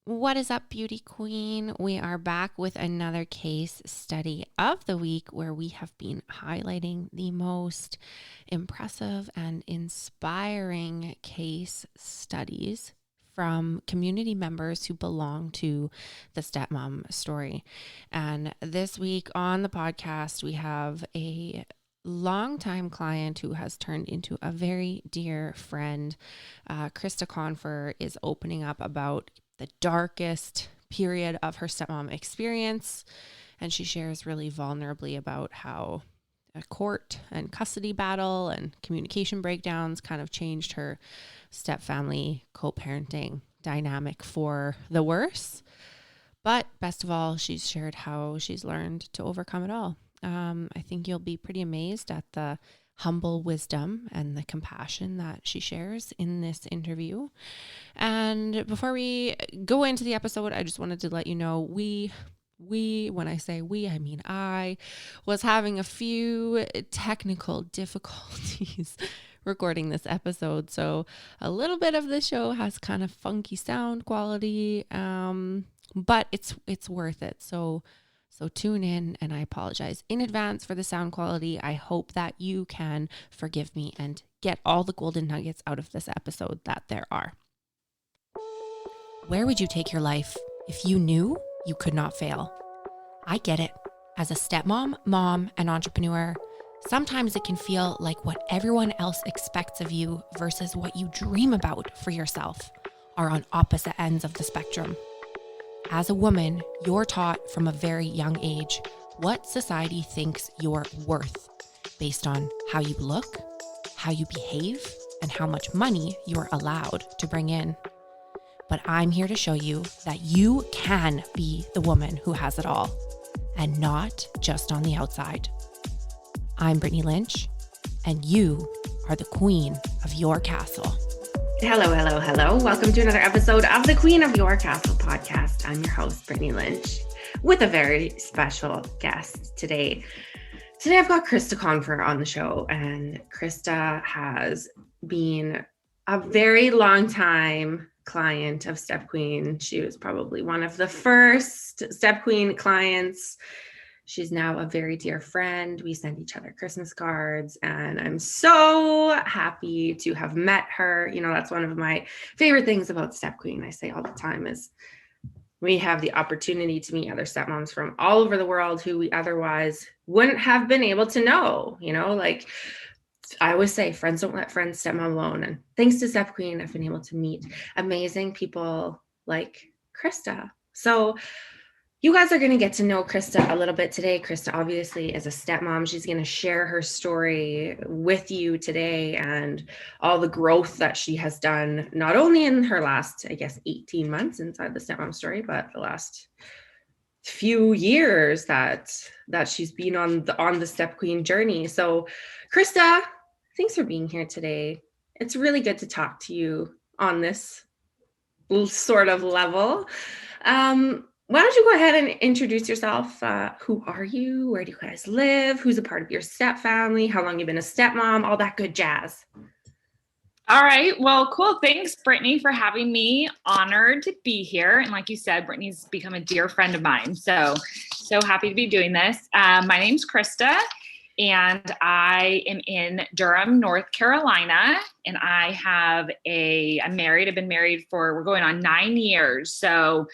What is up, beauty queen? We are back with another case study of the week where we have been highlighting the most impressive and inspiring case studies from community members who belong to the Stepmom Story. And this week on the podcast, we have a longtime client who has turned into a very dear friend. Krista Confer is opening up about the darkest period of her stepmom experience. And she shares really vulnerably about how a court and custody battle and communication breakdowns kind of changed her stepfamily co-parenting dynamic for the worse. But best of all, she's shared how she's learned to overcome it all. I think you'll be pretty amazed at the humble wisdom and the compassion that she shares in this interview. And before we go into the episode, I just wanted to let you know when I say we, I mean I was having a few technical difficulties recording this episode. So a little bit of the show has kind of funky sound quality, but it's worth it. So tune in, and I apologize in advance for the sound quality. I hope that you can forgive me and get all the golden nuggets out of this episode that there are. Where would you take your life if you knew you could not fail? I get it. As a stepmom, mom, and entrepreneur, sometimes it can feel like what everyone else expects of you versus what you dream about for yourself are on opposite ends of the spectrum. As a woman, you're taught from a very young age what society thinks you're worth based on how you look, how you behave, and how much money you're allowed to bring in. But I'm here to show you that you can be the woman who has it all, and not just on the outside. I'm Brittany Lynch, and you are the queen of your castle. Hello. Welcome to another episode of the Queen of Your Castle podcast. I'm your host, Brittany Lynch, with a very special guest today. Today, I've got Krista Confer on the show, and Krista has been a very long time client of Step Queen. She was probably one of the first Step Queen clients. She's now a very dear friend. We send each other Christmas cards, and I'm so happy to have met her. You know, that's one of my favorite things about Step Queen. I say all the time is we have the opportunity to meet other stepmoms from all over the world who we otherwise wouldn't have been able to know. You know, like I always say, friends don't let friends stepmom alone. And thanks to Step Queen, I've been able to meet amazing people like Krista. So you guys are going to get to know Krista a little bit today. Krista obviously is a stepmom. She's going to share her story with you today and all the growth that she has done, not only in her last, 18 months inside the Stepmom Story, but the last few years that she's been on the Step Queen journey. So Krista, thanks for being here today. It's really good to talk to you on this sort of level. Why don't you go ahead and introduce yourself? Who are you? Where do you guys live? Who's a part of your step family? How long you've been a stepmom? All that good jazz. All right. Well, cool. Thanks, Brittany, for having me. Honored to be here. And like you said, Brittany's become a dear friend of mine. So happy to be doing this. My name's Krista, and I am in Durham, North Carolina. And I'm married. I've been married we're going on 9 years. So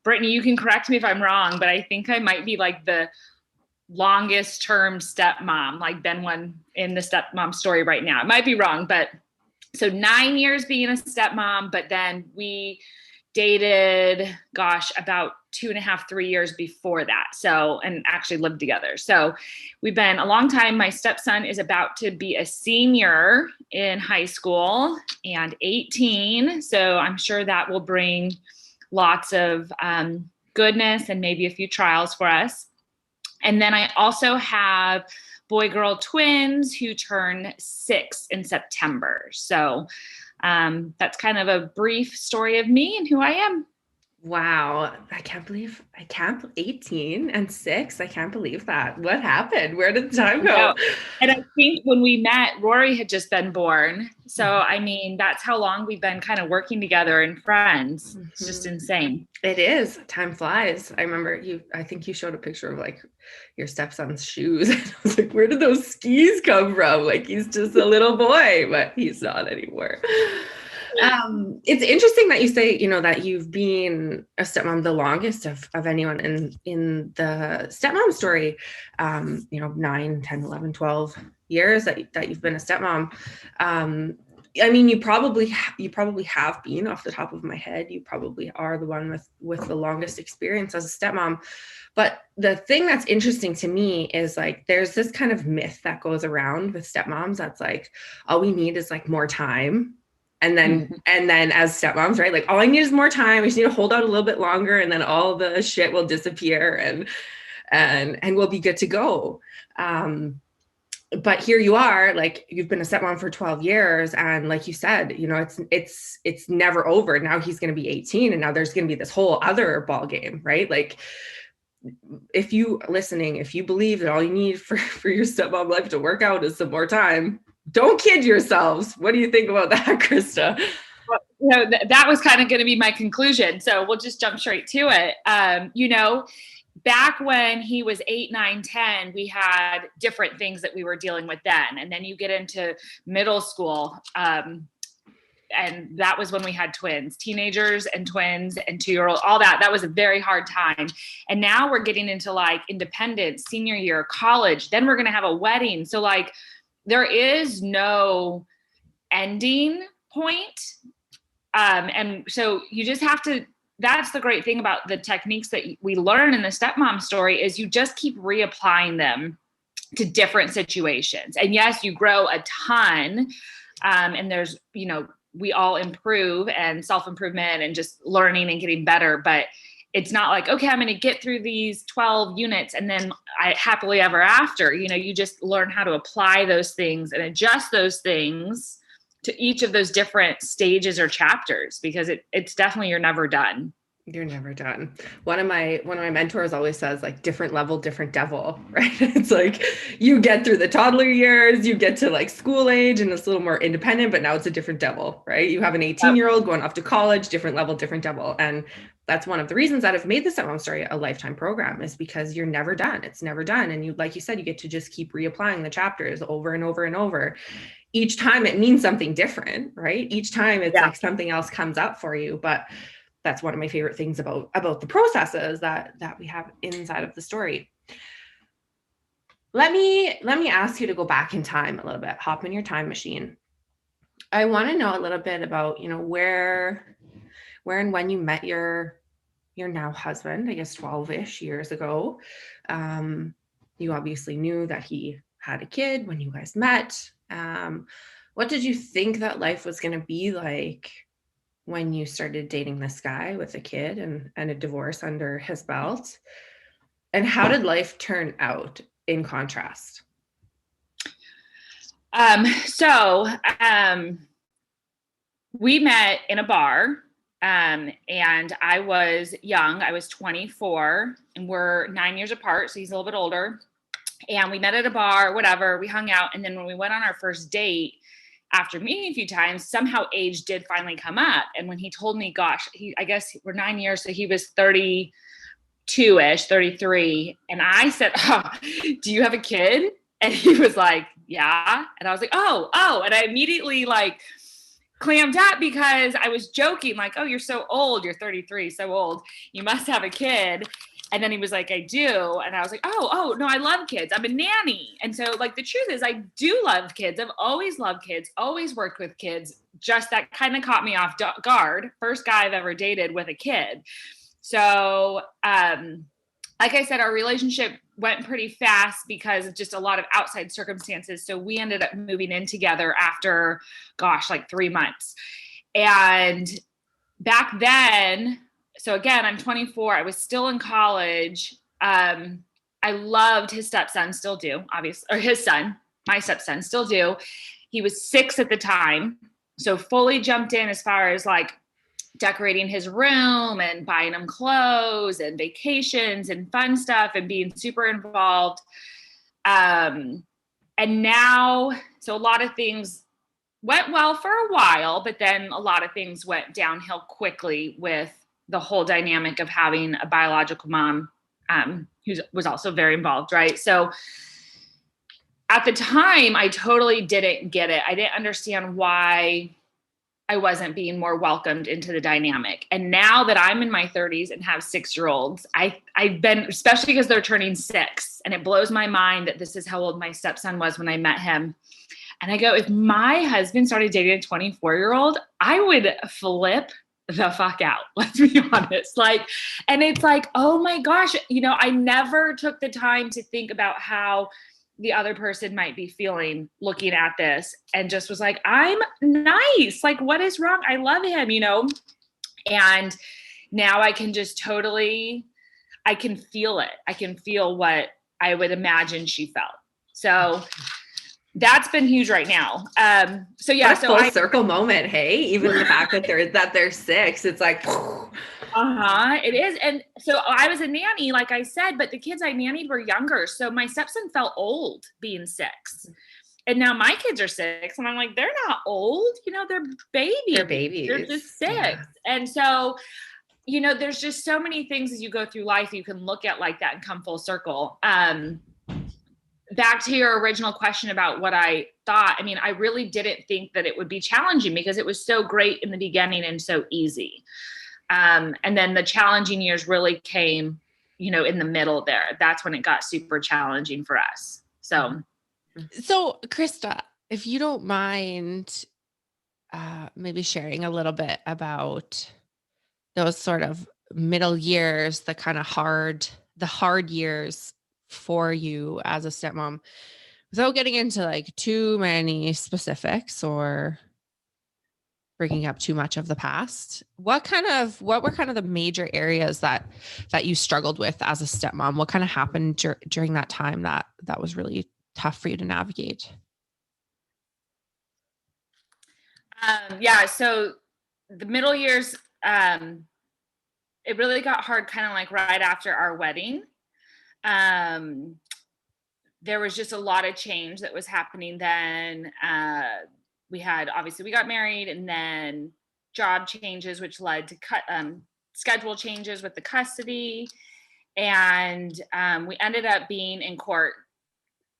Brittany, you can correct me if I'm wrong, but I think I might be like the longest term stepmom, like been one in the Stepmom Story right now. It might be wrong, but so 9 years being a stepmom, but then we dated, about 2.5, 3 years before that. So, and actually lived together. So we've been a long time. My stepson is about to be a senior in high school and 18. So I'm sure that will bring lots of goodness and maybe a few trials for us. And then I also have boy-girl twins who turn 6 in September. So that's kind of a brief story of me and who I am. Wow. I can't 18 and 6. I can't believe that. What happened? Where did the time No. go? And I think when we met, Rory had just been born. So, I mean, that's how long we've been kind of working together and friends. It's just insane. It is. Time flies. I remember I think you showed a picture of like your stepson's shoes. I was like, where did those skis come from? Like, he's just a little boy, but he's not anymore. It's interesting that you say, that you've been a stepmom the longest of anyone in the Stepmom Story, 9, 10, 11, 12 years that you've been a stepmom. I mean, you probably have been, off the top of my head. You probably are the one with the longest experience as a stepmom. But the thing that's interesting to me is like, there's this kind of myth that goes around with stepmoms that's like, all we need is like more time. And then as stepmoms, right? Like, all I need is more time. We just need to hold out a little bit longer, and then all the shit will disappear and we'll be good to go. But here you are, like, you've been a stepmom for 12 years. And like you said, it's never over. Now he's going to be 18, and now there's going to be this whole other ball game, right? Like, if you believe that all you need for your stepmom life to work out is some more time, don't kid yourselves. What do you think about that, Krista? Well, that was kind of going to be my conclusion. So we'll just jump straight to it. Back when he was 8, 9, 10, we had different things that we were dealing with then. And then you get into middle school. And that was when we had twins, teenagers and twins and 2-year-old, all that. That was a very hard time. And now we're getting into like independence, senior year, college. Then we're going to have a wedding. So like, there is no ending point. And so you just have to, that's the great thing about the techniques that we learn in the Stepmom Story, is you just keep reapplying them to different situations. And yes, you grow a ton. And there's, we all improve, and self-improvement and just learning and getting better. But it's not like, okay, I'm going to get through these 12 units and then I happily ever after. You just learn how to apply those things and adjust those things to each of those different stages or chapters, because it's definitely, you're never done. You're never done. One of my mentors always says, like, different level, different devil, right? It's like, you get through the toddler years, you get to like school age and it's a little more independent, but now it's a different devil, right? You have an 18-year-old going off to college, different level, different devil. And that's one of the reasons that I've made the Stepmom Story a lifetime program, is because you're never done. It's never done. And you, like you said, you get to just keep reapplying the chapters over and over and over. Each time it means something different, right? Each time it's like something else comes up for you. But that's one of my favorite things about the processes that we have inside of the story. Let me ask you to go back in time a little bit, hop in your time machine. I want to know a little bit about, where and when you met your now husband, I guess 12-ish years ago. You obviously knew that he had a kid when you guys met. What did you think that life was going to be like when you started dating this guy with a kid and a divorce under his belt? And how did life turn out in contrast? We met in a bar, and I was young. I was 24, and we're 9 years apart, so he's a little bit older. And we met at a bar, whatever, we hung out. And then when we went on our first date, after meeting a few times, somehow age did finally come up. And when he told me, gosh, I guess we're 9 years, so he was 32-ish, 33. And I said, oh, do you have a kid? And he was like, yeah. And I was like, oh. And I immediately like clammed up, because I was joking, like, oh, you're so old. You're 33, so old. You must have a kid. And then he was like, I do. And I was like, oh, no, I love kids. I'm a nanny. And so like, the truth is, I do love kids. I've always loved kids, always worked with kids. Just that kind of caught me off guard. First guy I've ever dated with a kid. So, like I said, our relationship went pretty fast because of just a lot of outside circumstances. So we ended up moving in together after, like 3 months. And back then, so again, I'm 24. I was still in college. I loved his stepson, still do, obviously, or his son, my stepson, still do. He was 6 at the time. So fully jumped in as far as like decorating his room and buying him clothes and vacations and fun stuff and being super involved. And now, so a lot of things went well for a while, but then a lot of things went downhill quickly with the whole dynamic of having a biological mom who was also very involved, right? So at the time, I totally didn't get it. I didn't understand why I wasn't being more welcomed into the dynamic. And now that I'm in my 30s and have 6-year-olds, I've been, especially because they're turning 6, and it blows my mind that this is how old my stepson was when I met him. And I go, if my husband started dating a 24-year-old, I would flip the fuck out. Let's be honest. Like, and it's like, oh my gosh, I never took the time to think about how the other person might be feeling looking at this, and just was like, I'm nice. Like, what is wrong? I love him, and now I can just I can feel it. I can feel what I would imagine she felt. So that's been huge right now. So yeah, what a full circle moment. Hey, even the fact that they're 6, it's like, it is. And so I was a nanny, like I said, but the kids I nannied were younger. So my stepson felt old being 6. And now my kids are 6, and I'm like, they're not old, they're babies. They're babies. They're just 6. Yeah. And so, there's just so many things as you go through life you can look at like that and come full circle. Back to your original question about what I thought. I mean, I really didn't think that it would be challenging because it was so great in the beginning and so easy. And then the challenging years really came, in the middle there. That's when it got super challenging for us. So Krista, if you don't mind, maybe sharing a little bit about those sort of middle years, the kind of hard years for you as a stepmom, without getting into like too many specifics or bringing up too much of the past. What were kind of the major areas that you struggled with as a stepmom? What kind of happened during that time that was really tough for you to navigate? Yeah. So the middle years, it really got hard kind of like right after our wedding. There was just a lot of change that was happening then. We got married, and then job changes, which led to schedule changes with the custody. And we ended up being in court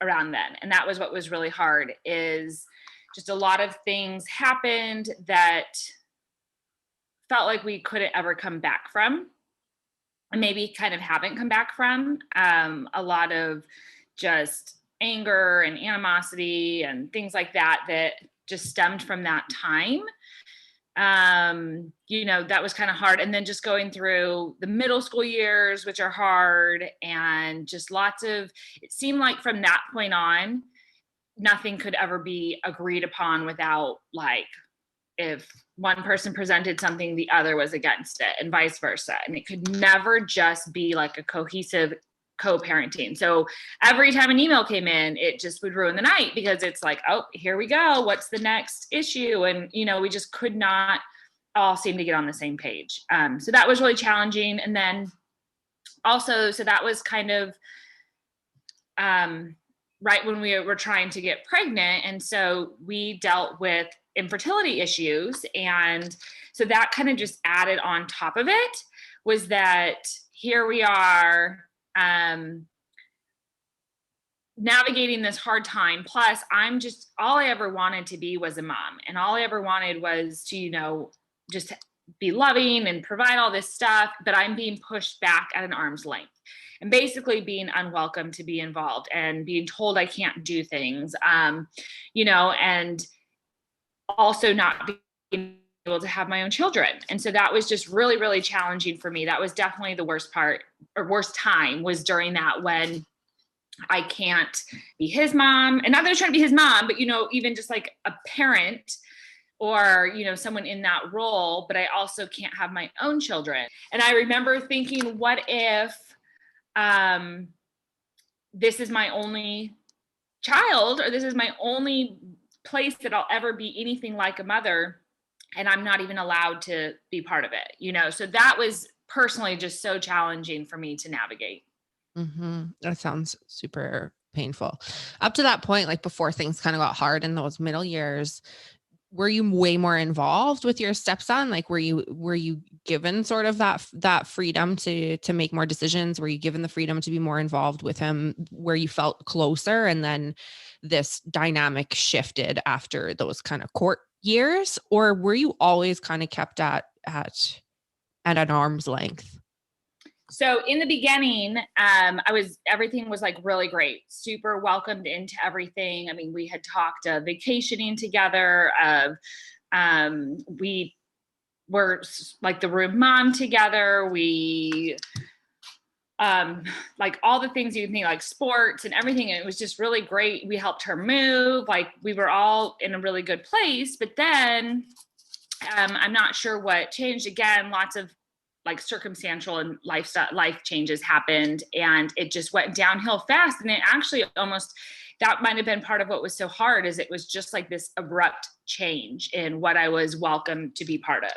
around then. And that was what was really hard, is just a lot of things happened that felt like we couldn't ever come back from, and maybe kind of haven't come back from. A lot of just anger and animosity and things like that just stemmed from that time. That was kind of hard. And then just going through the middle school years, which are hard, and just it seemed like from that point on, nothing could ever be agreed upon without, like, if one person presented something, the other was against it, and vice versa. And it could never just be like a cohesive co-parenting. So every time an email came in, it just would ruin the night, because it's like, oh, here we go. What's the next issue? And, we just could not all seem to get on the same page. So that was really challenging. And then also, so that was kind of right when we were trying to get pregnant. And so we dealt with infertility issues. And so that kind of just added on top of it, was that here we are navigating this hard time. Plus, all I ever wanted to be was a mom. And all I ever wanted was to, just be loving and provide all this stuff. But I'm being pushed back at an arm's length, and basically being unwelcome to be involved, and being told I can't do things, and also not being able to have my own children. And so that was just really, really challenging for me. That was definitely the worst time, was during that, when I can't be his mom. And not that I was trying to be his mom, but, even just like a parent, or, someone in that role, but I also can't have my own children. And I remember thinking, what if this is my only child, or this is my only place that I'll ever be anything like a mother? and I'm not even allowed to be part of it, you know? So that was personally just so challenging for me to navigate. That sounds super painful. Up to that point, like before things kind of got hard in those middle years, were you way more involved with your stepson? Like, were you given sort of that freedom to make more decisions? Were you given the freedom to be more involved with him where you felt closer? And then this dynamic shifted after those kind of court years? Or were you always kind of kept at an arm's length? So in the beginning, everything was like really great, super welcomed into everything. I mean, we had talked vacationing together. We were like the room mom together. We like all the things you think, like sports and everything. And it was just really great. We helped her move. Like we were all in a really good place. But then I'm not sure what changed. Again, lots of like circumstantial and life changes happened, and it just went downhill fast. And it actually that might have been part of what was so hard, is it was just like this abrupt change in what I was welcome to be part of.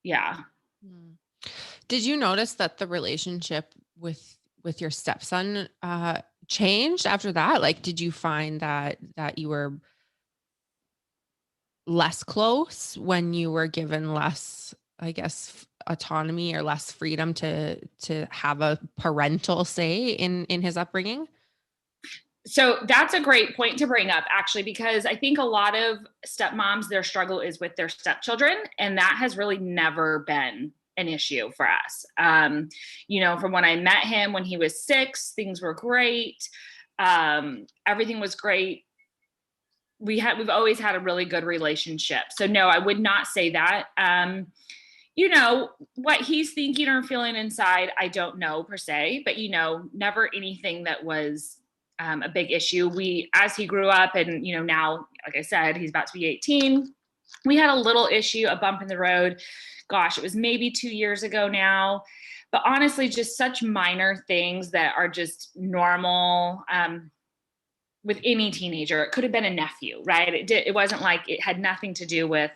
Yeah. Did you notice that the relationship with your stepson changed after that? Like, did you find that you were less close when you were given less, I guess, autonomy or less freedom to have a parental say in his upbringing? So that's a great point to bring up, actually, because I think a lot of stepmoms, their struggle is with their stepchildren, and that has really never been an issue for us. You know, from when I met him when he was 6, things were great. Everything was great. We've always had a really good relationship. So no, I would not say that. You know, what he's thinking or feeling inside, I don't know per se, but you know, never anything that was a big issue. As he grew up and, you know, now, like I said, he's about to be 18. We had a little issue, a bump in the road. Gosh, it was maybe 2 years ago now. But honestly, just such minor things that are just normal with any teenager. It could have been a nephew, right? It wasn't like it had nothing to do with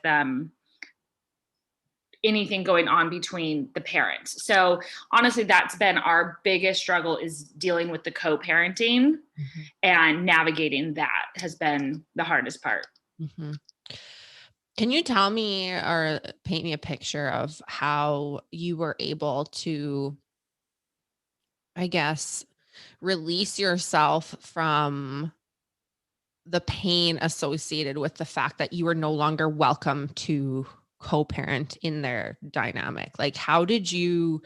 anything going on between the parents. So honestly, that's been our biggest struggle, is dealing with the co-parenting, and navigating that has been the hardest part. Can you tell me or paint me a picture of how you were able to, I guess, release yourself from the pain associated with the fact that you were no longer welcome to co-parent in their dynamic? Like, how did you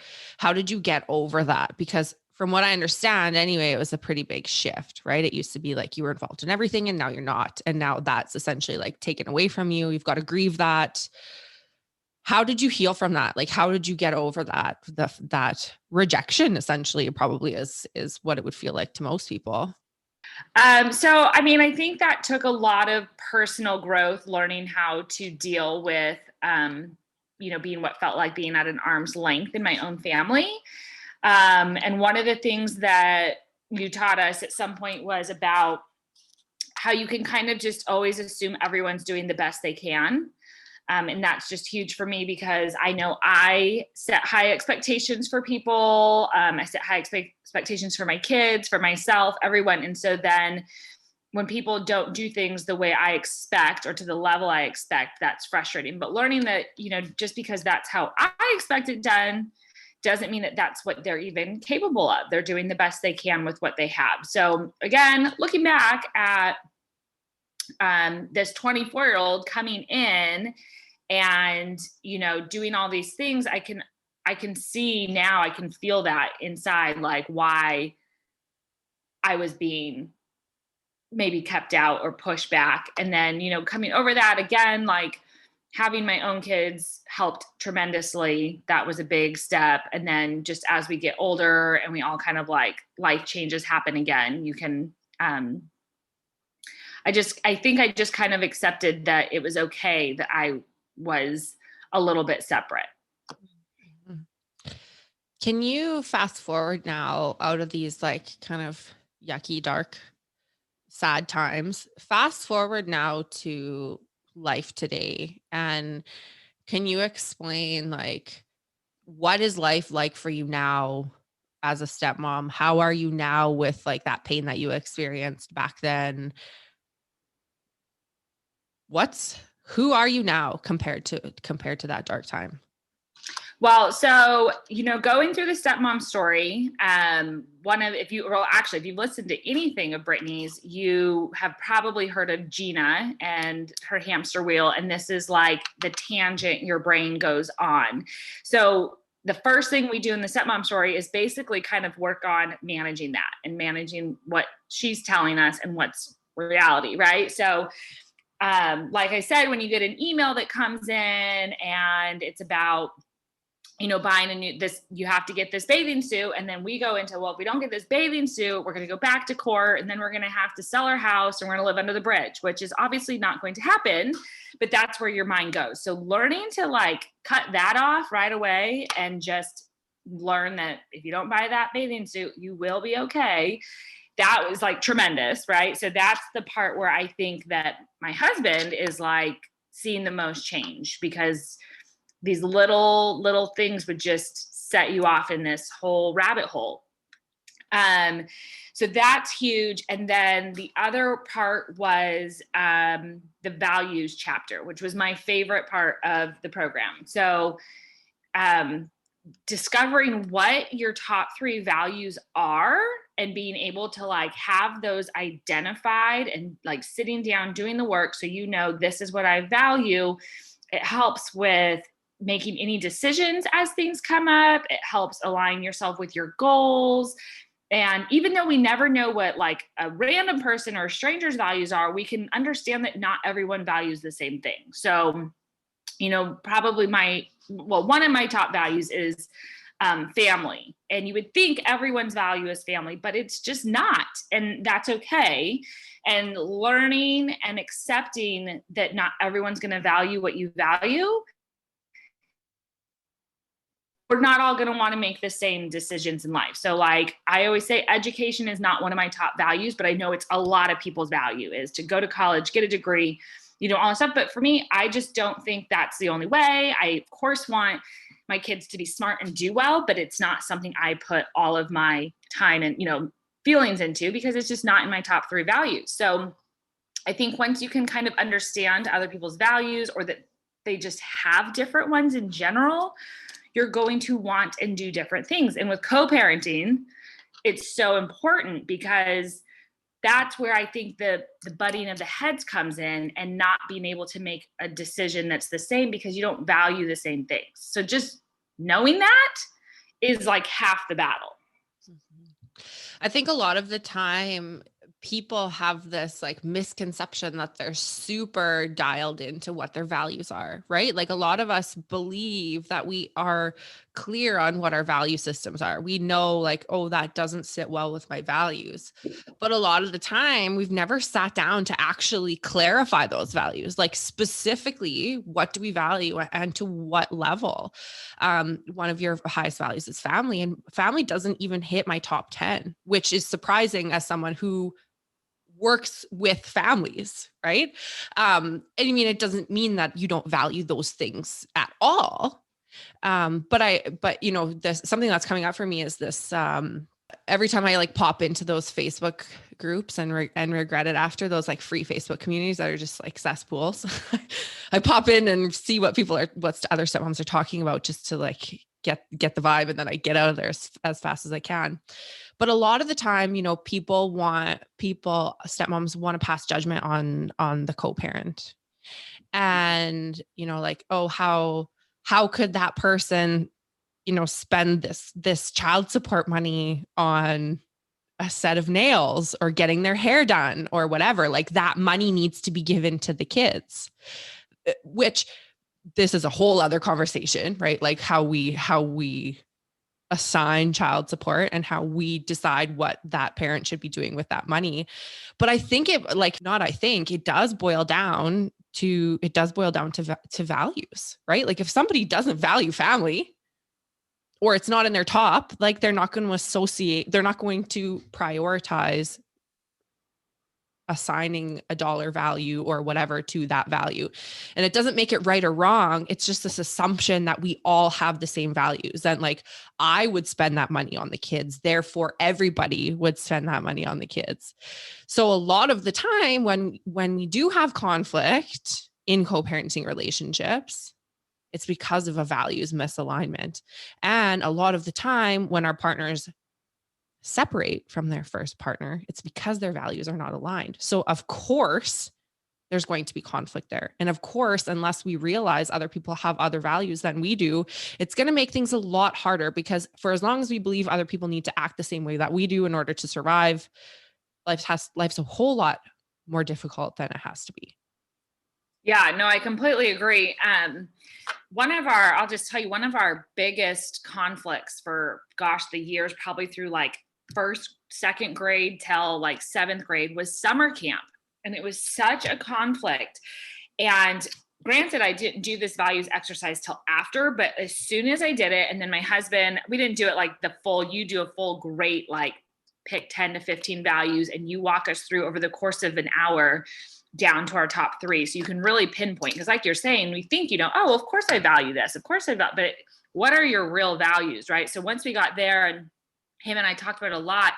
get over that? Because from what I understand anyway, it was a pretty big shift, right? It used to be like you were involved in everything and now you're not. And now that's essentially like taken away from you. You've got to grieve that. How did you heal from that? Like, how did you get over that? That rejection essentially probably is what it would feel like to most people. So, I mean, I think that took a lot of personal growth, learning how to deal with, you know, being what felt like being at an arm's length in my own family. And one of the things that you taught us at some point was about how you can kind of just always assume everyone's doing the best they can. And that's just huge for me, because I know I set high expectations for people. I set high expectations for my kids, for myself, everyone. And so then when people don't do things the way I expect or to the level I expect, that's frustrating. But learning that, you know, just because that's how I expect it done doesn't mean that that's what they're even capable of. They're doing the best they can with what they have. So again, looking back at this 24-year-old coming in and, you know, doing all these things, I can see now, I can feel that inside, like why I was being maybe kept out or pushed back. And then, you know, coming over that again, like having my own kids helped tremendously. That was a big step. And then just as we get older and we all kind of like life changes happen again, you can, I think I just kind of accepted that it was okay that I was a little bit separate. Can you fast forward now out of these like kind of yucky, dark sad times. Fast forward now to life today. And can you explain like what is life like for you now as a stepmom? How are you now with like that pain that you experienced back then? Who are you now compared to that dark time? Well, so, going through the Stepmom Story, if you've listened to anything of Brittany's, you have probably heard of Gina and her hamster wheel. And this is like the tangent your brain goes on. So the first thing we do in the Stepmom Story is basically kind of work on managing that and managing what she's telling us and what's reality, right? So like I said, when you get an email that comes in and it's about, buying you have to get this bathing suit. And then we go into, well, if we don't get this bathing suit, we're going to go back to court, and then we're going to have to sell our house and we're going to live under the bridge, which is obviously not going to happen, but that's where your mind goes. So learning to like cut that off right away and just learn that if you don't buy that bathing suit, you will be okay. That was like tremendous, right? So that's the part where I think that my husband is like seeing the most change, because these little things would just set you off in this whole rabbit hole. So that's huge. And then the other part was the values chapter, which was my favorite part of the program. So discovering what your top 3 values are and being able to like have those identified and like sitting down doing the work so this is what I value. It helps with making any decisions as things come up. It helps align yourself with your goals. And even though we never know what like a random person or a stranger's values are, we can understand that not everyone values the same thing. So, probably one of my top values is family. And you would think everyone's value is family, but it's just not. And that's okay. And learning and accepting that not everyone's going to value what you value. We're not all going to want to make the same decisions in life. So like I always say, education is not one of my top values, but I know it's a lot of people's value is to go to college, get a degree, all that stuff. But for me, I just don't think that's the only way. I, of course, want my kids to be smart and do well, but it's not something I put all of my time and, feelings into, because it's just not in my top 3 values. So I think once you can kind of understand other people's values, or that they just have different ones in general, you're going to want and do different things. And with co-parenting, it's so important, because that's where I think the butting of the heads comes in, and not being able to make a decision that's the same because you don't value the same things. So just knowing that is like half the battle. I think a lot of the time people have this like misconception that they're super dialed into what their values are, right? Like a lot of us believe that we are clear on what our value systems are. We know like, oh, that doesn't sit well with my values. But a lot of the time we've never sat down to actually clarify those values, like specifically what do we value and to what level. One of your highest values is family, and family doesn't even hit my top 10, which is surprising as someone who works with families, right? And I mean, it doesn't mean that you don't value those things at all. But something that's coming up for me is this, every time I like pop into those Facebook groups and regret it after, those like free Facebook communities that are just like cesspools, I pop in and see what other stepmoms are talking about, just to like get the vibe. And then I get out of there as fast as I can. But a lot of the time, stepmoms want to pass judgment on the co-parent, and, like, oh, how could that person, spend this child support money on a set of nails or getting their hair done or whatever. Like that money needs to be given to the kids, which this is a whole other conversation, right? Like how we assign child support and how we decide what that parent should be doing with that money. But I think it does boil down to values, right? Like if somebody doesn't value family, or it's not in their top, like they're not going to prioritize assigning a dollar value or whatever to that value. And it doesn't make it right or wrong. It's just this assumption that we all have the same values. And like, I would spend that money on the kids. Therefore, everybody would spend that money on the kids. So a lot of the time when we do have conflict in co-parenting relationships, it's because of a values misalignment. And a lot of the time when our partners separate from their first partner, it's because their values are not aligned. So of course, there's going to be conflict there. And of course, unless we realize other people have other values than we do, it's going to make things a lot harder, because for as long as we believe other people need to act the same way that we do in order to survive, life's a whole lot more difficult than it has to be. Yeah, no, I completely agree. I'll just tell you, one of our biggest conflicts for, the years, probably through like first, second grade till like seventh grade, was summer camp. And it was such a conflict. And granted, I didn't do this values exercise till after, but as soon as I did it, and then my husband, we didn't do it like you do a full great, like pick 10 to 15 values and you walk us through over the course of an hour down to our top 3. So you can really pinpoint, because like you're saying, we think, oh, of course I value this. Of course I value, but what are your real values, right? So once we got there, and him and I talked about it a lot,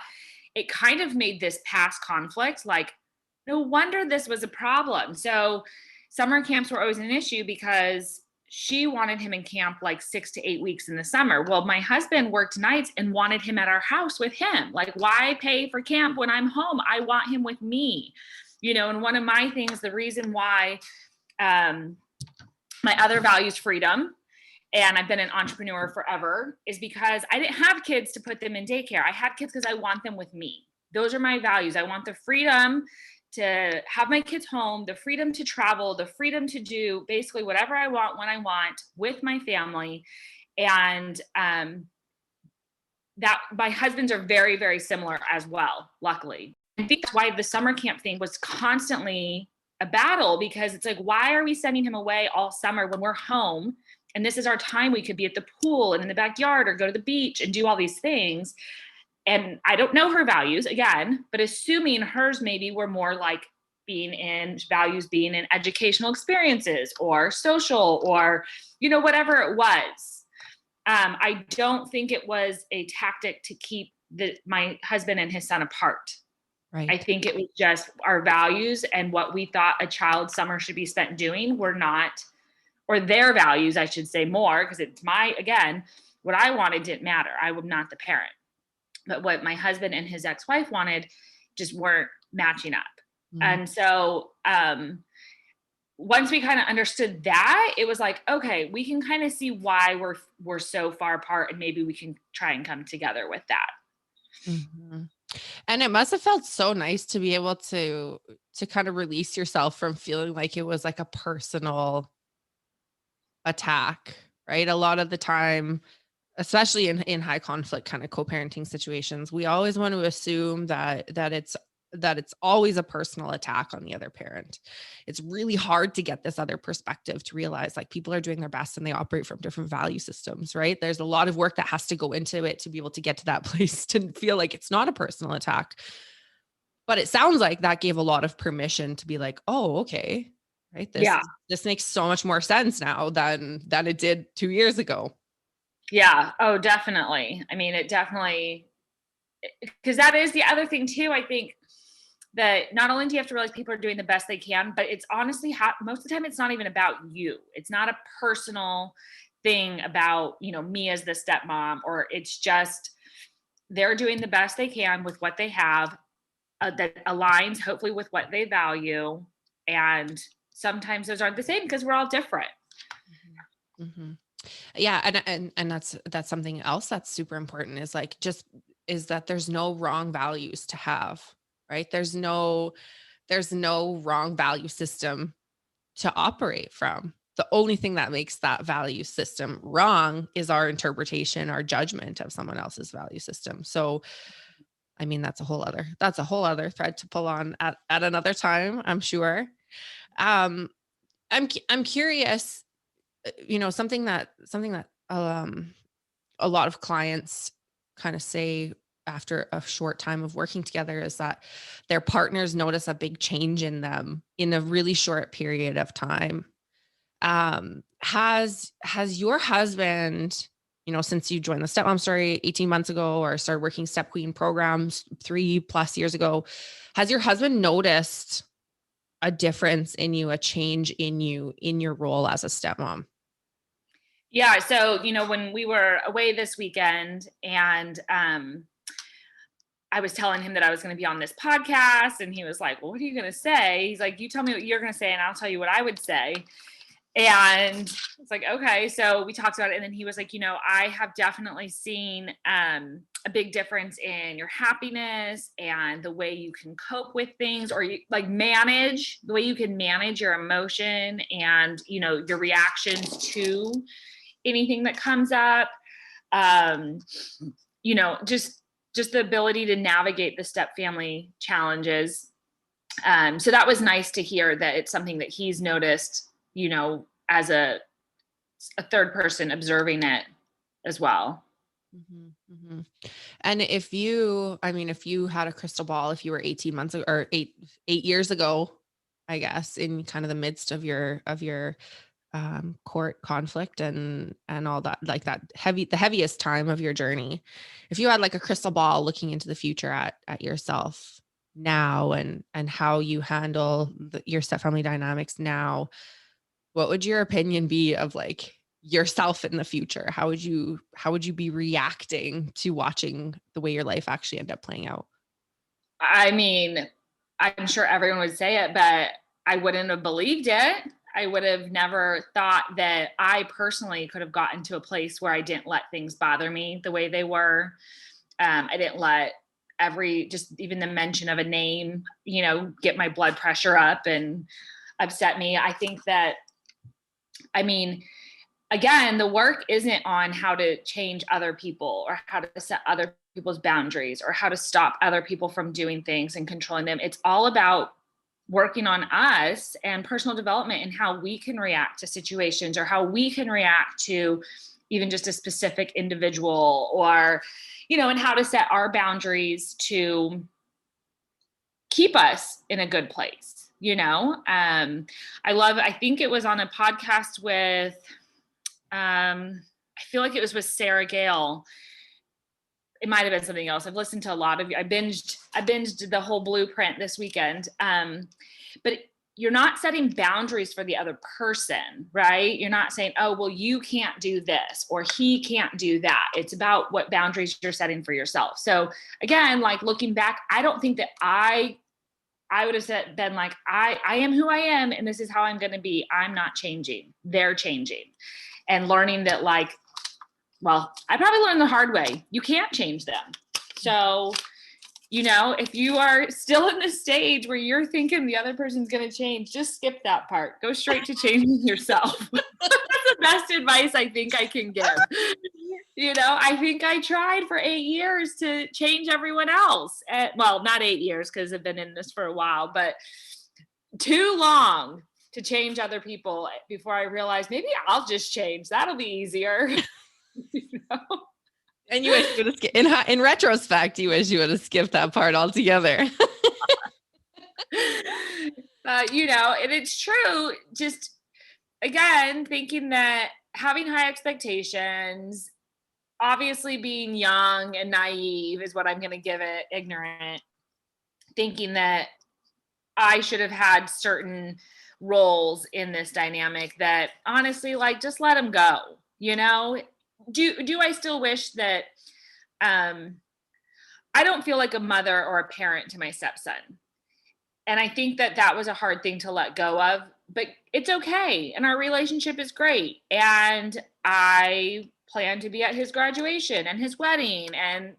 it kind of made this past conflict, like, no wonder this was a problem. So summer camps were always an issue because she wanted him in camp like 6 to 8 weeks in the summer. Well, my husband worked nights and wanted him at our house with him. Like, why pay for camp when I'm home? I want him with me. And one of my things, the reason why my other value is freedom, and I've been an entrepreneur forever, is because I didn't have kids to put them in daycare. I had kids because I want them with me. Those are my values. I want the freedom to have my kids home, the freedom to travel, the freedom to do basically whatever I want when I want with my family. And that my husbands are very, very similar as well, luckily. I think that's why the summer camp thing was constantly a battle, because it's like, why are we sending him away all summer when we're home? And this is our time. We could be at the pool and in the backyard or go to the beach and do all these things. And I don't know her values again, but assuming hers maybe were more like being in educational experiences or social or, whatever it was. I don't think it was a tactic to keep my husband and his son apart. Right. I think it was just our values and what we thought a child's summer should be spent doing were not, or their values, I should say more, because it's what I wanted didn't matter. I was not the parent. But what my husband and his ex-wife wanted just weren't matching up. Mm-hmm. And so once we kind of understood that, it was like, okay, we can kind of see why we're so far apart, and maybe we can try and come together with that. Mm-hmm. And it must have felt so nice to be able to kind of release yourself from feeling like it was like a personal attack, right? A lot of the time, especially in high conflict kind of co-parenting situations, we always want to assume that it's always a personal attack on the other parent. It's really hard to get this other perspective, to realize like people are doing their best and they operate from different value systems, right? There's a lot of work that has to go into it to be able to get to that place to feel like it's not a personal attack. But it sounds like that gave a lot of permission to be like, oh, okay, right? This makes so much more sense now than it did 2 years ago. Yeah. Oh, definitely. I mean, it definitely, because that is the other thing too. I think that not only do you have to realize people are doing the best they can, but it's honestly, most of the time, it's not even about you. It's not a personal thing about, me as the stepmom, or it's just, they're doing the best they can with what they have that aligns hopefully with what they value. And sometimes those aren't the same because we're all different. Mm-hmm. Yeah. And that's something else that's super important, is that there's no wrong values to have, right? There's no wrong value system to operate from. The only thing that makes that value system wrong is our interpretation, our judgment of someone else's value system. So, I mean, that's a whole other thread to pull on at another time, I'm sure. I'm curious, something that a lot of clients kind of say after a short time of working together is that their partners notice a big change in them in a really short period of time. Has your husband, since you joined the Stepmom Story 18 months ago or started working Step Queen programs 3+ years ago, has your husband noticed a difference in you, a change in you, in your role as a stepmom? Yeah. So, when we were away this weekend and I was telling him that I was going to be on this podcast, and he was like, well, what are you going to say? He's like, you tell me what you're going to say and I'll tell you what I would say. And it's like, okay. So we talked about it. And then he was like, I have definitely seen a big difference in your happiness and the way you can cope with things, or you like manage the way you can manage your emotion and, your reactions to anything that comes up. Just the ability to navigate the step family challenges. So that was nice to hear that it's something that he's noticed, as a third person observing it as well. Mm-hmm, mm-hmm. And if you had a crystal ball, if you were 18 months ago or eight years ago, I guess, in kind of the midst of your court conflict and all that, like the heaviest time of your journey, if you had like a crystal ball looking into the future at yourself now and how you handle your stepfamily dynamics now, what would your opinion be of like yourself in the future? How would you be reacting to watching the way your life actually end up playing out? I mean, I'm sure everyone would say it, but I wouldn't have believed it. I would have never thought that I personally could have gotten to a place where I didn't let things bother me the way they were. I didn't let just even the mention of a name, get my blood pressure up and upset me. I think that, again, the work isn't on how to change other people or how to set other people's boundaries or how to stop other people from doing things and controlling them. It's all about working on us and personal development and how we can react to situations or how we can react to even just a specific individual, or, and how to set our boundaries to keep us in a good place. I think it was on a podcast with, I feel like it was with Sarah Gale. It might've been something else. I've listened to a lot of you. I binged the whole Blueprint this weekend. But you're not setting boundaries for the other person, right? You're not saying, oh, well, you can't do this or he can't do that. It's about what boundaries you're setting for yourself. So again, like looking back, I don't think that I would have been like, I am who I am and this is how I'm going to be. I'm not changing. They're changing. And learning that I probably learned the hard way. You can't change them. So, if you are still in the stage where you're thinking the other person's going to change, just skip that part. Go straight to changing yourself. That's the best advice I think I can give. I think I tried for 8 years to change everyone else. Well, not 8 years because I've been in this for a while, but too long to change other people before I realized maybe I'll just change. That'll be easier. And you wish you would have in retrospect, you wish you would have skipped that part altogether. And it's true. Just again, thinking that having high expectations, obviously being young and naive is what I'm going to give it, ignorant, thinking that I should have had certain roles in this dynamic that honestly, just let them go, Do I still wish that I don't feel like a mother or a parent to my stepson? And I think that was a hard thing to let go of, but it's okay. And our relationship is great. And I plan to be at his graduation and his wedding and,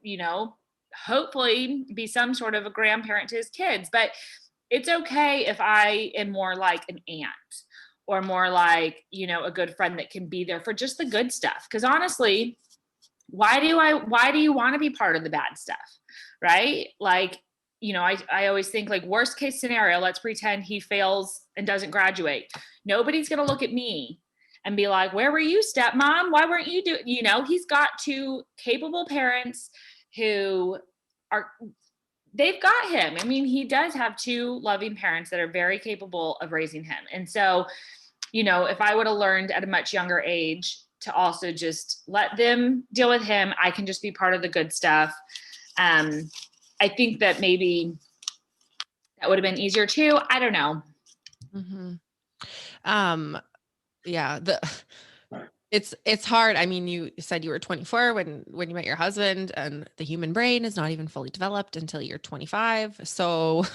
hopefully be some sort of a grandparent to his kids. But it's okay if I am more like an aunt or more like, a good friend that can be there for just the good stuff. Because honestly, why do you want to be part of the bad stuff? Right? I always think worst case scenario, let's pretend he fails and doesn't graduate. Nobody's going to look at me and be like, where were you, stepmom? Why weren't you doing, he's got two capable parents who they've got him. I mean, he does have two loving parents that are very capable of raising him. And so, if I would have learned at a much younger age to also just let them deal with him, I can just be part of the good stuff. I think that maybe that would have been easier too. I don't know. Mm-hmm. Yeah, it's hard. I mean, you said you were 24 when you met your husband, and the human brain is not even fully developed until you're 25. So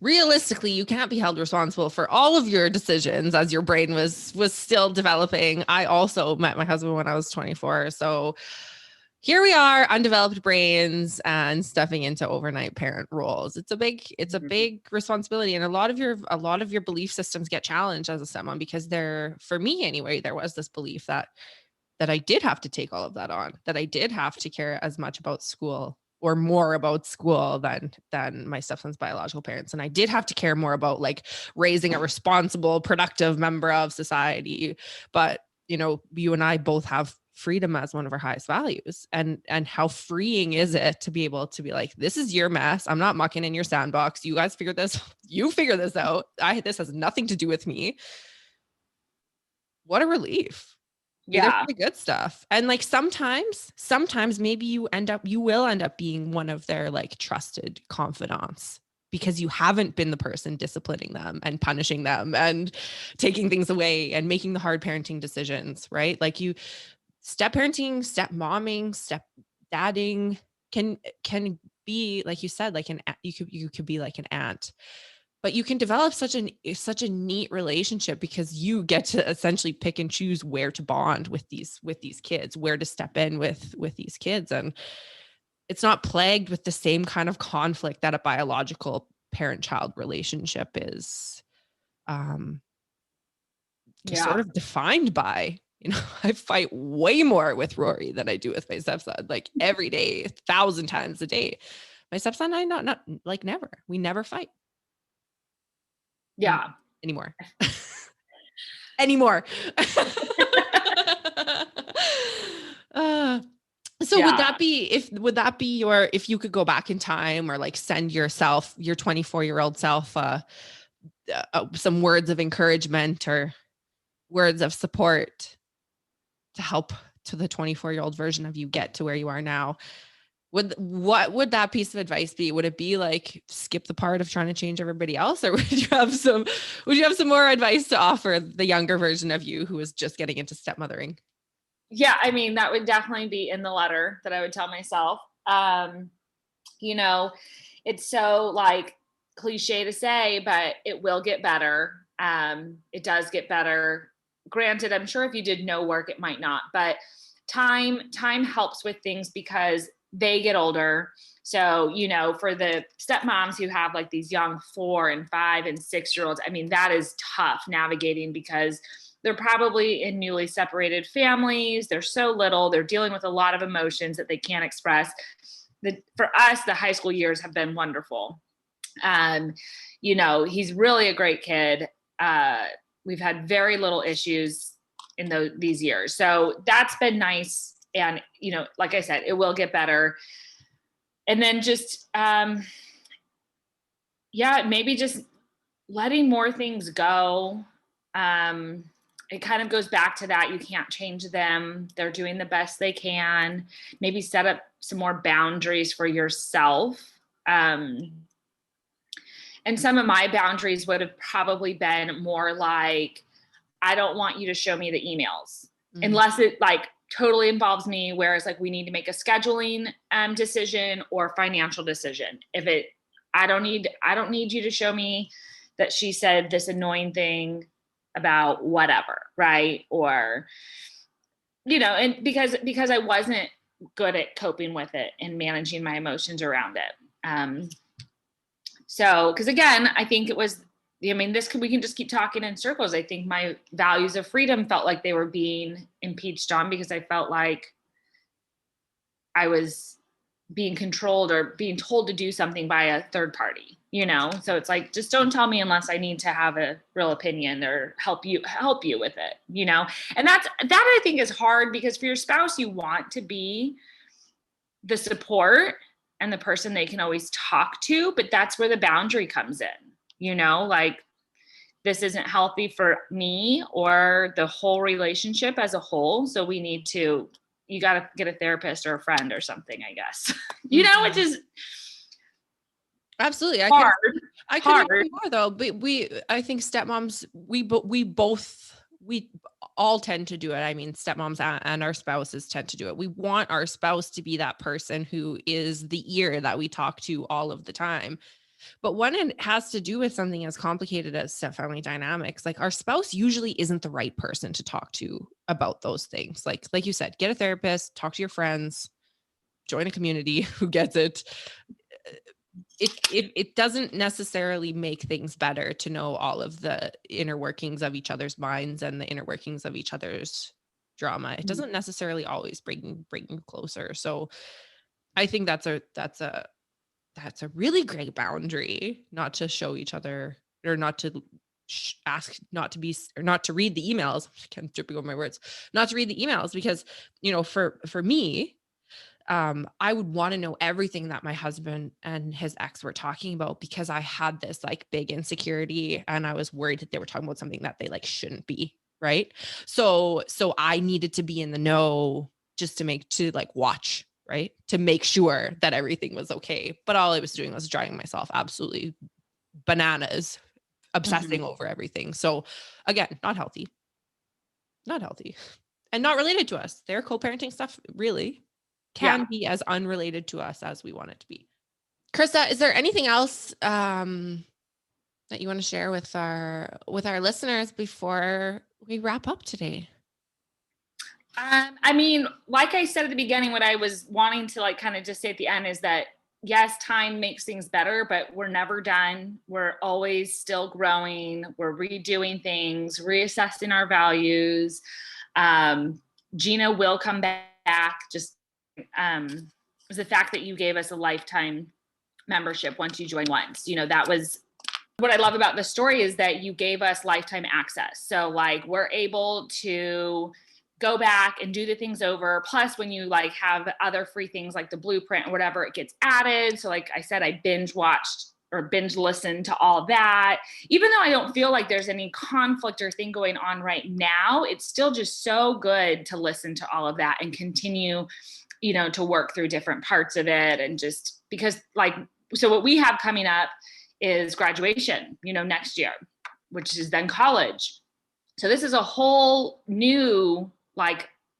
realistically, you can't be held responsible for all of your decisions as your brain was still developing. I also met my husband when I was 24. So here we are, undeveloped brains and stepping into overnight parent roles. It's a big responsibility. And a lot of your belief systems get challenged as a stepmom, because for me anyway, there was this belief that I did have to take all of that on, that I did have to care as much about school or more about school than my stepson's biological parents. And I did have to care more about like raising a responsible, productive member of society. But, you and I both have freedom as one of our highest values, and how freeing is it to be able to be like, this is your mess. I'm not mucking in your sandbox. You guys figure this out. This has nothing to do with me. What a relief. Be there for the good stuff. And like sometimes maybe you will end up being one of their like trusted confidants, because you haven't been the person disciplining them and punishing them and taking things away and making the hard parenting decisions, right? Like step parenting, step momming, step dadding can be, like you said, like you could be like an aunt, but you can develop such a neat relationship, because you get to essentially pick and choose where to bond with these kids, where to step in with these kids. And it's not plagued with the same kind of conflict that a biological parent-child relationship is just sort of defined by. I fight way more with Rory than I do with my stepson, like every day, 1,000 times a day. My stepson and I, not like never. We never fight. Yeah. Anymore. Anymore. So would that be if you could go back in time, or like send your 24-year-old self some words of encouragement or words of support to help to the 24-year-old version of you get to where you are now? What would that piece of advice be? Would it be like skip the part of trying to change everybody else, or would you have some more advice to offer the younger version of you who is just getting into stepmothering? Yeah, I mean, that would definitely be in the letter that I would tell myself. It's so like cliche to say, but it will get better. It does get better. Granted, I'm sure if you did no work, it might not, but time helps with things because they get older. So, for the stepmoms who have like these young 4 and 5 and 6-year-olds, I mean, that is tough navigating, because they're probably in newly separated families. They're so little. They're dealing with a lot of emotions that they can't express. For us, the high school years have been wonderful. He's really a great kid. We've had very little issues in these years. So that's been nice. And, like I said, it will get better. And then just, maybe just letting more things go. It kind of goes back to that. You can't change them. They're doing the best they can. Maybe set up some more boundaries for yourself. And some of my boundaries would have probably been more like, I don't want you to show me the emails unless it like totally involves me. Whereas like we need to make a scheduling decision or financial decision. I don't need you to show me that she said this annoying thing about whatever, right? Or, and because I wasn't good at coping with it and managing my emotions around it. So, because again, I think it was, we can just keep talking in circles. I think my values of freedom felt like they were being impeached on, because I felt like I was being controlled or being told to do something by a third party, So it's like, just don't tell me unless I need to have a real opinion or help you with it, And that I think is hard, because for your spouse, you want to be the support, and the person they can always talk to, but that's where the boundary comes in, like this isn't healthy for me or the whole relationship as a whole. So you got to get a therapist or a friend or something, I guess, which is absolutely hard. I couldn't agree more though, but I think stepmoms, we all tend to do it. I mean, stepmoms and our spouses tend to do it. We want our spouse to be that person who is the ear that we talk to all of the time. But when it has to do with something as complicated as step-family dynamics, like our spouse usually isn't the right person to talk to about those things. Like you said, get a therapist, talk to your friends, join a community who gets it. It doesn't necessarily make things better to know all of the inner workings of each other's minds and the inner workings of each other's drama. It doesn't necessarily always bring you closer. So I think that's a really great boundary, not to show each other or not to ask not to read the emails. I can't tripping over my words. Not to read the emails because, for me, I would want to know everything that my husband and his ex were talking about because I had this like big insecurity and I was worried that they were talking about something that they like shouldn't be. Right. So I needed to be in the know just to watch, right, to make sure that everything was okay. But all I was doing was driving myself absolutely bananas, obsessing over everything. So again, not healthy, and not related to us. Their co-parenting stuff really can be as unrelated to us as we want it to be. Krista, is there anything else that you want to share with our listeners before we wrap up today? I mean, like I said at the beginning, what I was wanting to kind of just say at the end is that yes, time makes things better, but we're never done. We're always still growing. We're redoing things, reassessing our values. Gina will come back. Just the fact that you gave us a lifetime membership once you join once, that was what I love about the story, is that you gave us lifetime access. So we're able to go back and do the things over. Plus when you have other free things like the blueprint or whatever, it gets added. So like I said, I binge watched or binge listened to all that. Even though I don't feel like there's any conflict or thing going on right now, it's still just so good to listen to all of that and continue, to work through different parts of it. And just because so what we have coming up is graduation, next year, which is then college. So this is a whole new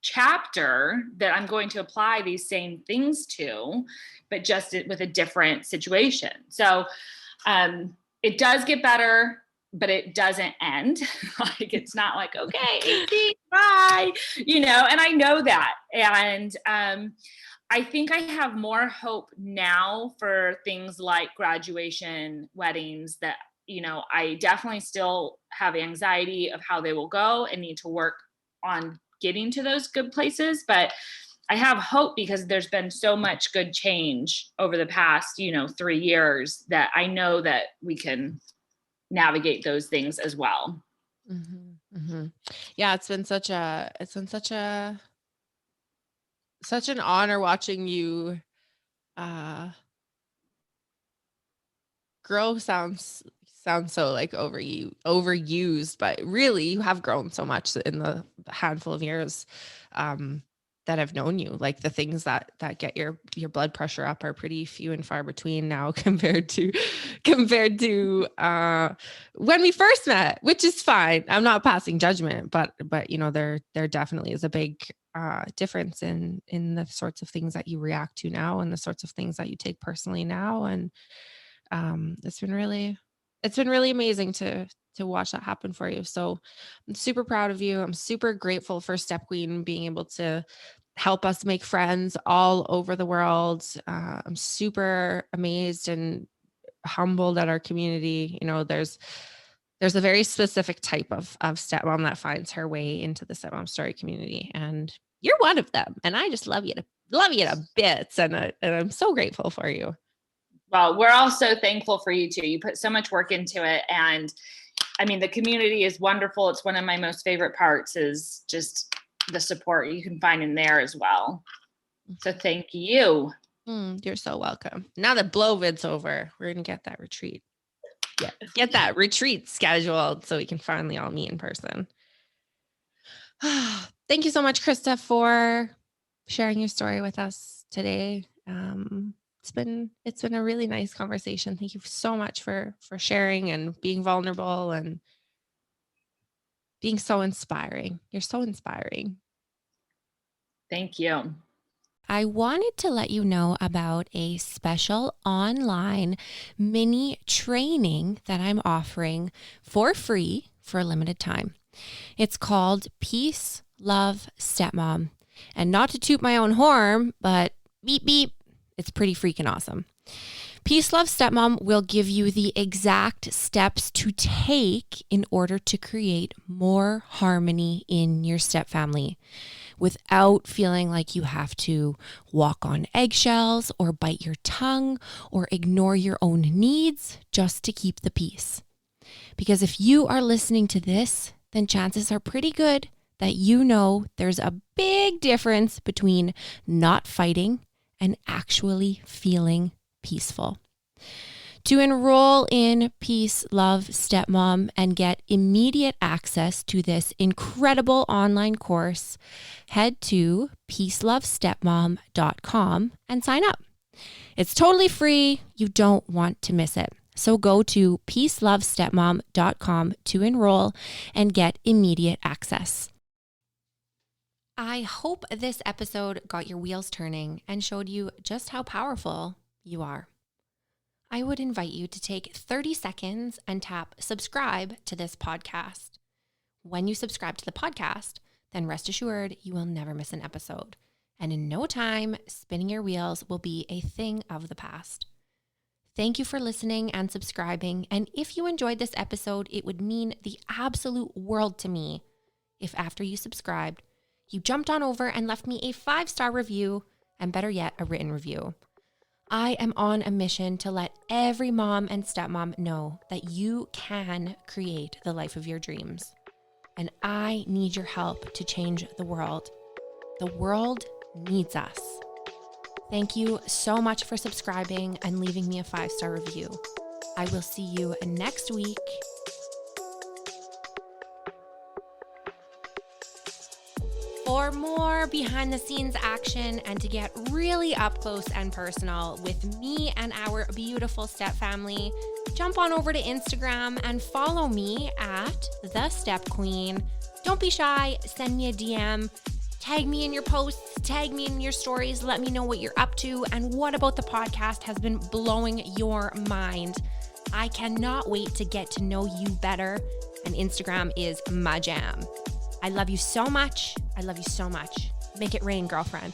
chapter that I'm going to apply these same things to, but just with a different situation. So it does get better, but it doesn't end. It's not okay, bye, and I know that. And I think I have more hope now for things like graduation, weddings, that, I definitely still have anxiety of how they will go and need to work on getting to those good places. But I have hope because there's been so much good change over the past, 3 years, that I know that we can navigate those things as well. Mm-hmm. Mm-hmm. Yeah, it's been such an honor watching you grow. Sounds so overused, but really you have grown so much in the handful of years that I've known you. Like the things that get your blood pressure up are pretty few and far between now compared to when we first met, which is fine. I'm not passing judgment, but there definitely is a big difference in the sorts of things that you react to now and the sorts of things that you take personally now. And it's been really amazing to watch that happen for you. So I'm super proud of you. I'm super grateful for Step Queen being able to help us make friends all over the world. I'm super amazed and humbled at our community. There's a very specific type of stepmom that finds her way into the Stepmom Story community, and you're one of them. And I just love you to bits, and I'm so grateful for you. Well, we're all so thankful for you too. You put so much work into it. And I mean, the community is wonderful. It's one of my most favorite parts, is just the support you can find in there as well. So thank you. You're so welcome. Now that Blovid's over, we're going to get that retreat. Yeah, get that retreat scheduled so we can finally all meet in person. Thank you so much, Krista, for sharing your story with us today. It's been a really nice conversation. Thank you so much for sharing and being vulnerable and being so inspiring. You're so inspiring. Thank you. I wanted to let you know about a special online mini training that I'm offering for free for a limited time. It's called Peace, Love, Stepmom. And not to toot my own horn, but beep, beep, it's pretty freaking awesome. Peace, Love, Stepmom will give you the exact steps to take in order to create more harmony in your stepfamily, without feeling like you have to walk on eggshells or bite your tongue or ignore your own needs just to keep the peace. Because if you are listening to this, then chances are pretty good that you know there's a big difference between not fighting and actually feeling peaceful. To enroll in Peace, Love, Stepmom and get immediate access to this incredible online course, head to peacelovestepmom.com and sign up. It's totally free. You don't want to miss it. So go to peacelovestepmom.com to enroll and get immediate access. I hope this episode got your wheels turning and showed you just how powerful you are. I would invite you to take 30 seconds and tap subscribe to this podcast. When you subscribe to the podcast, then rest assured you will never miss an episode. And in no time, spinning your wheels will be a thing of the past. Thank you for listening and subscribing. And if you enjoyed this episode, it would mean the absolute world to me if after you subscribed, you jumped on over and left me a 5-star review, and better yet, a written review. I am on a mission to let every mom and stepmom know that you can create the life of your dreams. And I need your help to change the world. The world needs us. Thank you so much for subscribing and leaving me a 5-star review. I will see you next week. For more behind the scenes action and to get really up close and personal with me and our beautiful step family, jump on over to Instagram and follow me at The Step Queen. Don't be shy, send me a DM, tag me in your posts, tag me in your stories, let me know what you're up to and what about the podcast has been blowing your mind. I cannot wait to get to know you better, and Instagram is my jam. I love you so much. I love you so much. Make it rain, girlfriend.